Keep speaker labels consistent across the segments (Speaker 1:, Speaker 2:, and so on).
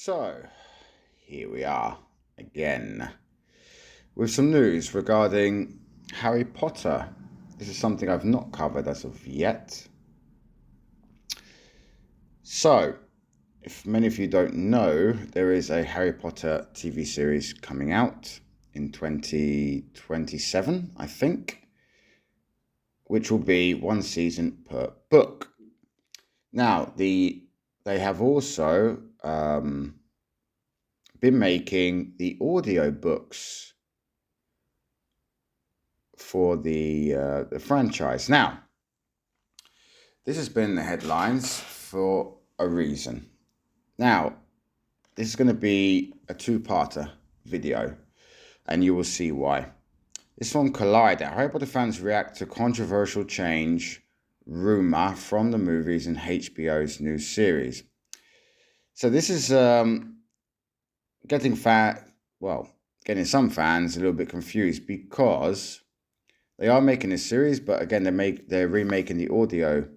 Speaker 1: So, here we are again with some news regarding Harry Potter. This is something I've not covered as of yet. So, if many of you don't know, there is a Harry Potter TV series coming out in 2027, I think, which will be one season per book. Now, they have also been making the audio books for the franchise. Now, this has been in the headlines for a reason. Now, this is going to be a two-parter video, and you will see why. This one, Collider. Harry Potter fans react to controversial change rumor from the movies in HBO's new series. So this is getting some fans a little bit confused because they are making a series, but again, they're remaking the audio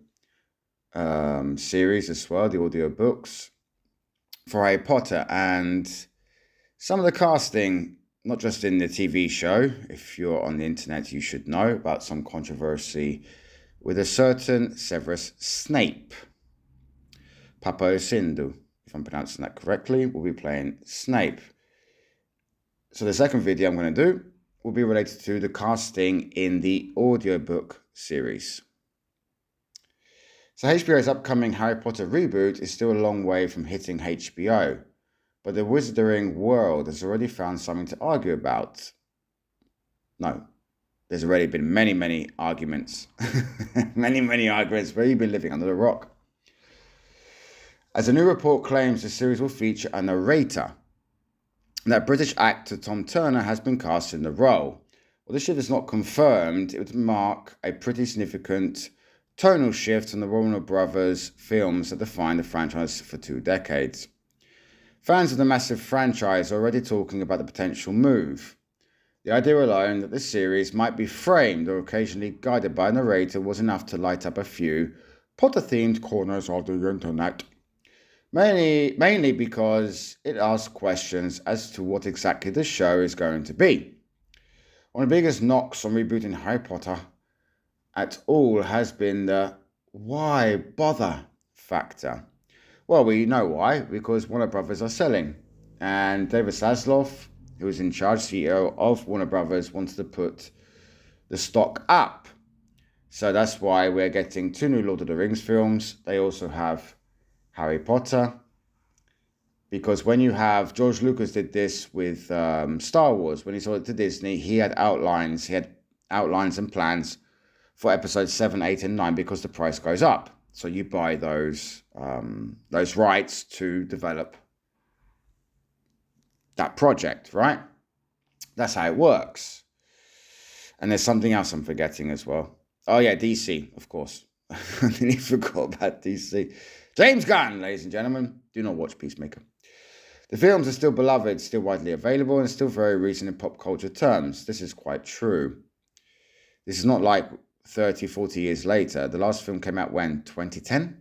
Speaker 1: series as well, the audio books for Harry Potter, and some of the casting, not just in the TV show. If you're on the internet, you should know about some controversy with a certain Severus Snape. Papo Sindu, if I'm pronouncing that correctly, will be playing Snape. So the second video I'm going to do will be related to the casting in the audiobook series. So HBO's upcoming Harry Potter reboot is still a long way from hitting HBO, but the wizarding world has already found something to argue about. No, there's already been many arguments. many arguments where you've been living under the rock. As a new report claims, the series will feature a narrator. That British actor Tom Turner has been cast in the role. While this shift is not confirmed, it would mark a pretty significant tonal shift in the Warner Brothers films that defined the franchise for 2 decades. Fans of the massive franchise are already talking about the potential move. The idea alone that this series might be framed or occasionally guided by a narrator was enough to light up a few Potter-themed corners of the internet. Mainly because it asks questions as to what exactly the show is going to be. One of the biggest knocks on rebooting Harry Potter at all has been the why bother factor. Well, we know why, because Warner Brothers are selling. And David Zaslav, who is in charge, CEO of Warner Brothers, wanted to put the stock up. So that's why we're getting 2 new Lord of the Rings films. They also have Harry Potter, because when you have George Lucas did this with Star Wars, when he sold it to Disney, he had outlines and plans for episodes 7, 8, and 9 because the price goes up. So you buy those rights to develop that project, right? That's how it works. And there's something else I'm forgetting as well. Oh yeah, DC, of course. I nearly forgot about DC. James Gunn, ladies and gentlemen, do not watch Peacemaker. The films are still beloved, still widely available, and still very recent in pop culture terms. This is quite true. This is not like 30, 40 years later. The last film came out when? 2010?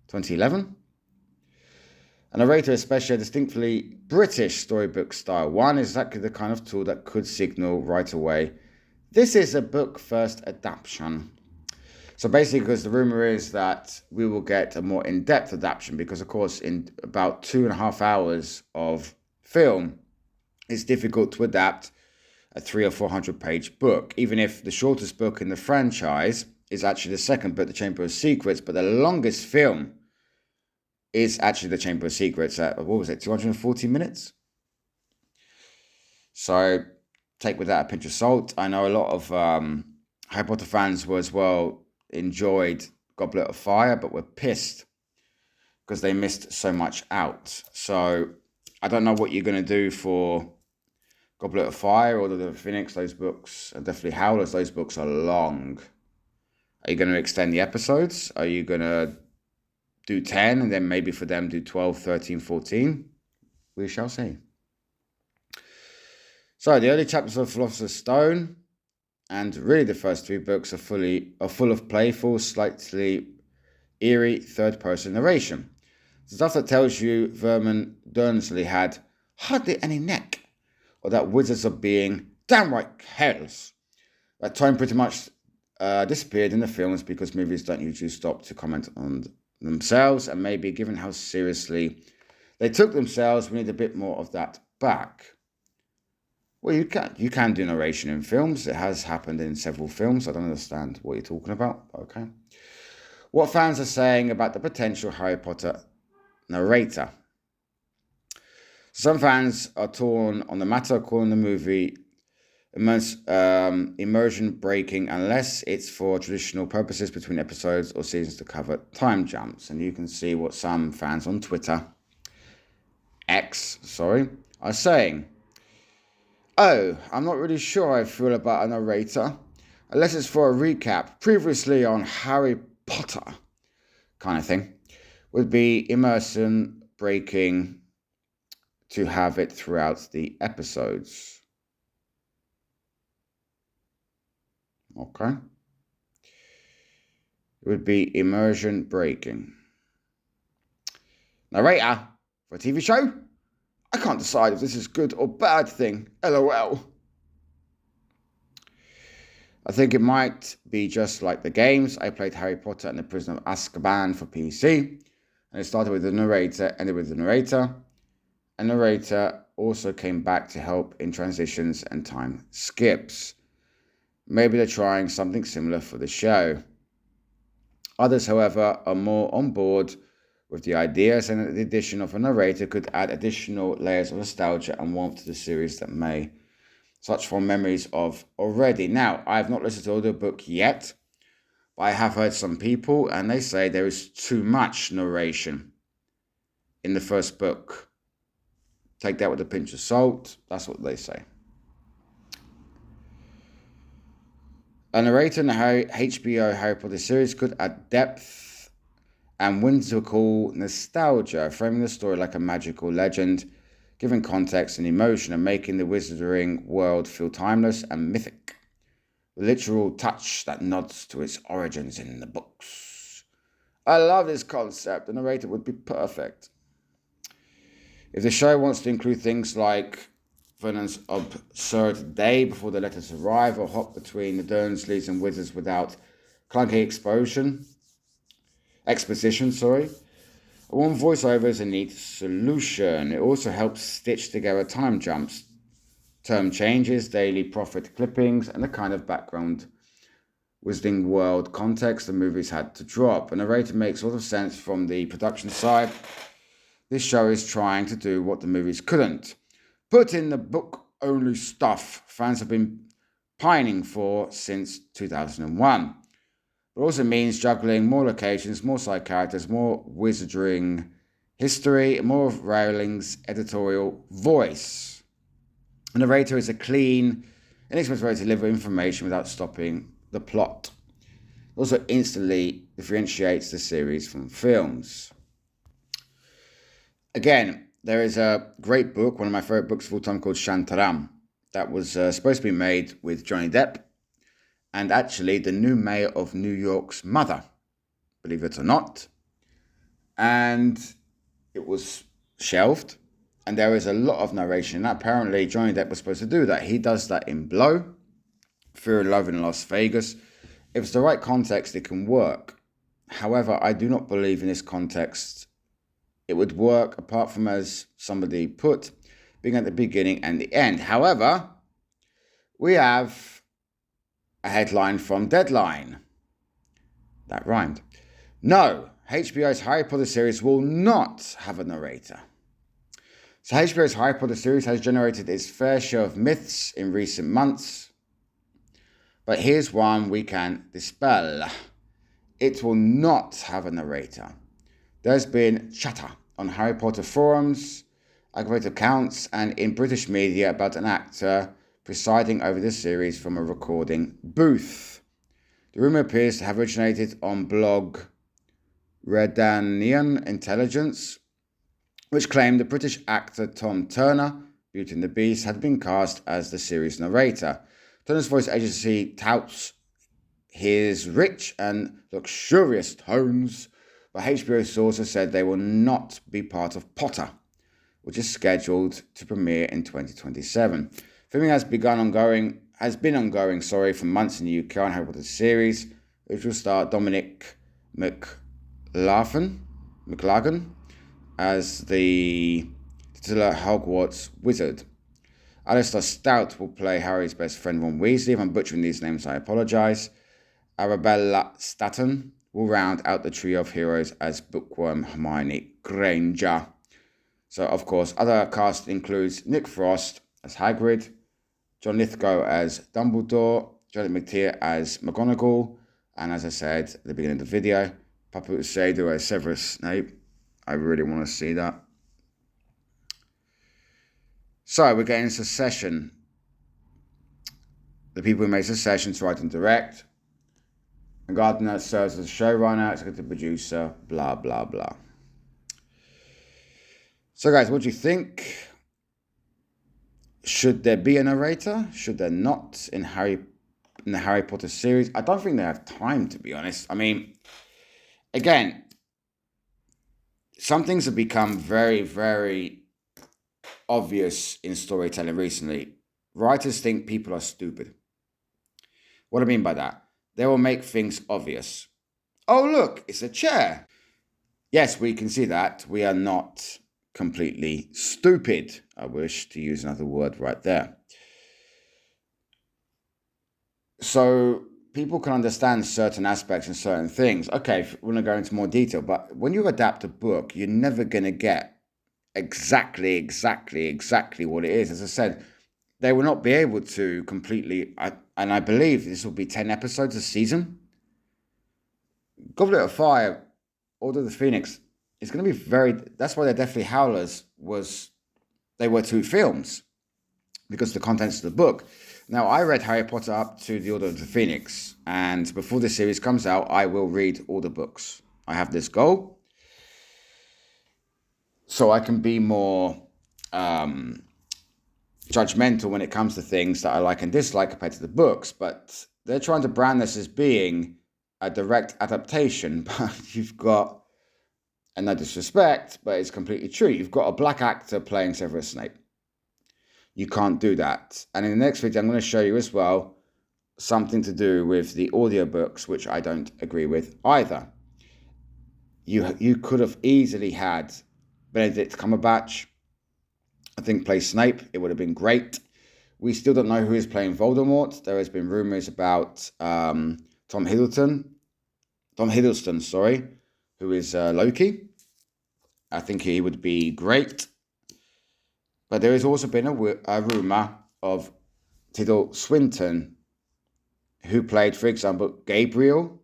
Speaker 1: 2011? A narrator, especially a distinctly British storybook style one, is exactly the kind of tool that could signal right away, this is a book-first adaptation. So basically, because the rumor is that we will get a more in-depth adaptation, because of course in about 2.5 hours of film, it's difficult to adapt a 300 or 400 page book, even if the shortest book in the franchise is actually the second book, The Chamber of Secrets, but the longest film is actually The Chamber of Secrets at, 240 minutes? So take with that a pinch of salt. I know a lot of Harry Potter fans were as well enjoyed Goblet of Fire, but were pissed because they missed so much out. So I don't know what you're going to do for Goblet of Fire or the Phoenix. Those books, and definitely Howlers, those books are long. Are you going to extend the episodes? Are you going to do 10 and then maybe for them do 12, 13, 14? We shall see. So the early chapters of Philosopher's Stone and really the first 3 books are full of playful, slightly eerie third-person narration. Stuff that tells you Vernon Dursley had hardly any neck, or that wizards are being downright careless. That tone pretty much disappeared in the films because movies don't usually stop to comment on themselves, and maybe given how seriously they took themselves, we need a bit more of that back. Well, you can do narration in films. It has happened in several films. I don't understand what you're talking about. Okay. What fans are saying about the potential Harry Potter narrator. Some fans are torn on the matter, calling the movie immersion breaking unless it's for traditional purposes between episodes or seasons to cover time jumps. And you can see what some fans on Twitter, are saying. Oh, I'm not really sure how I feel about a narrator, unless it's for a recap previously on Harry Potter kind of thing. Would be immersion breaking to have it throughout the episodes. Okay. It would be immersion breaking. Narrator for a TV show? I can't decide if this is good or bad thing. LOL. I think it might be just like the games. I played Harry Potter and the Prisoner of Azkaban for PC. And it started with the narrator, ended with the narrator. A narrator also came back to help in transitions and time skips. Maybe they're trying something similar for the show. Others, however, are more on board with the idea, saying that the addition of a narrator could add additional layers of nostalgia and warmth to the series that may such fond memories of already. Now, I have not listened to the book yet, but I have heard some people, and they say there is too much narration in the first book. Take that with a pinch of salt. That's what they say. A narrator in the HBO Harry Potter series could add depth and whimsical nostalgia, framing the story like a magical legend, giving context and emotion, and making the wizarding world feel timeless and mythic. The literal touch that nods to its origins in the books. I love this concept. The narrator would be perfect. If the show wants to include things like Vernon's absurd day before the letters arrive, or hop between the Dursleys and wizards without clunky exposition, one voiceover is a neat solution. It also helps stitch together time jumps, term changes, daily profit clippings, and the kind of background Wizarding World context the movies had to drop. A narrator makes a lot of sense from the production side. This show is trying to do what the movies couldn't. Put in the book-only stuff fans have been pining for since 2001. It also means juggling more locations, more side characters, more wizarding history, more of Rowling's editorial voice. A narrator is a clean, inexpensive way to deliver information without stopping the plot. It also instantly differentiates the series from films. Again, there is a great book, one of my favorite books of all time, called Shantaram, that was supposed to be made with Johnny Depp and actually the new mayor of New York's mother, believe it or not. And it was shelved, and there is a lot of narration. Apparently, Johnny Depp was supposed to do that. He does that in Blow, Fear and Love in Las Vegas. If it's the right context, it can work. However, I do not believe in this context it would work, apart from, as somebody put, being at the beginning and the end. However, we have a headline from Deadline. That rhymed. No, HBO's Harry Potter series will not have a narrator. So HBO's Harry Potter series has generated its fair share of myths in recent months. But here's one we can dispel. It will not have a narrator. There's been chatter on Harry Potter forums, aggravated accounts, and in British media about an actor presiding over the series from a recording booth. The rumour appears to have originated on blog Redanian Intelligence, which claimed the British actor Tom Turner, Beauty and the Beast, had been cast as the series narrator. Turner's voice agency touts his rich and luxurious tones, But HBO sources said they will not be part of Potter, which is scheduled to premiere in 2027. Filming has been ongoing for months in the UK on Harry Potter series, which will star Dominic McLagan as the titular Hogwarts wizard. Alistair Stout will play Harry's best friend Ron Weasley. If I'm butchering these names, I apologise. Arabella Staton will round out the trio of heroes as bookworm Hermione Granger. So, of course, other cast includes Nick Frost as Hagrid, John Lithgow as Dumbledore, Janet McTeer as McGonagall, and as I said at the beginning of the video, Papu Seydoux as Severus Snape. I really want to see that. So, we're getting Succession. The people who made Succession to write and direct. And Gardner serves as showrunner, executive producer, blah, blah, blah. So, guys, what do you think? Should there be a narrator? Should there not in the Harry Potter series? I don't think they have time, to be honest. I mean, again, some things have become very, very obvious in storytelling recently. Writers think people are stupid. What do I mean by that? They will make things obvious. Oh, look, it's a chair. Yes, we can see that. We are not completely stupid. I wish to use another word right there. So people can understand certain aspects and certain things. Okay, we're going to go into more detail, but when you adapt a book, you're never going to get exactly what it is. As I said, they will not be able to completely, and I believe this will be 10 episodes a season. Goblet of Fire, Order of the Phoenix, it's going to be that's why they're Deathly Howlers they were 2 films, because of the contents of the book. Now, I read Harry Potter up to the Order of the Phoenix, and before this series comes out, I will read all the books. I have this goal, so I can be more judgmental when it comes to things that I like and dislike compared to the books, but they're trying to brand this as being a direct adaptation, but you've got, and no disrespect, but it's completely true, you've got a black actor playing Severus Snape. You can't do that. And in the next video, I'm going to show you as well something to do with the audiobooks, which I don't agree with either. You could have easily had Benedict Cumberbatch, I think, play Snape. It would have been great. We still don't know who is playing Voldemort. There has been rumours about Tom Hiddleston, who is Loki. I think he would be great. But there has also been a rumour of Tilda Swinton, who played, for example, Gabriel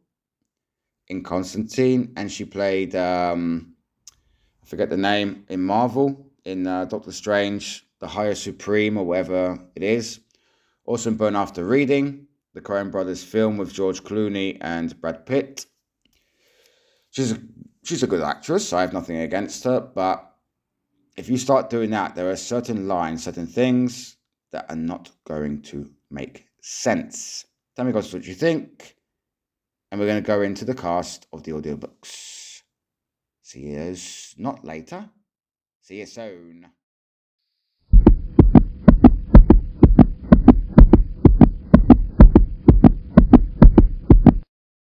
Speaker 1: in Constantine, and she played, I forget the name, in Marvel, in Doctor Strange, the Higher Supreme, or whatever it is. Also in Burn After Reading, the Coen Brothers film with George Clooney and Brad Pitt. She's a good actress, I have nothing against her, but if you start doing that, there are certain lines, certain things that are not going to make sense. Tell me, guys, what you think. And we're going to go into the cast of the audiobooks. See you not later. See you soon.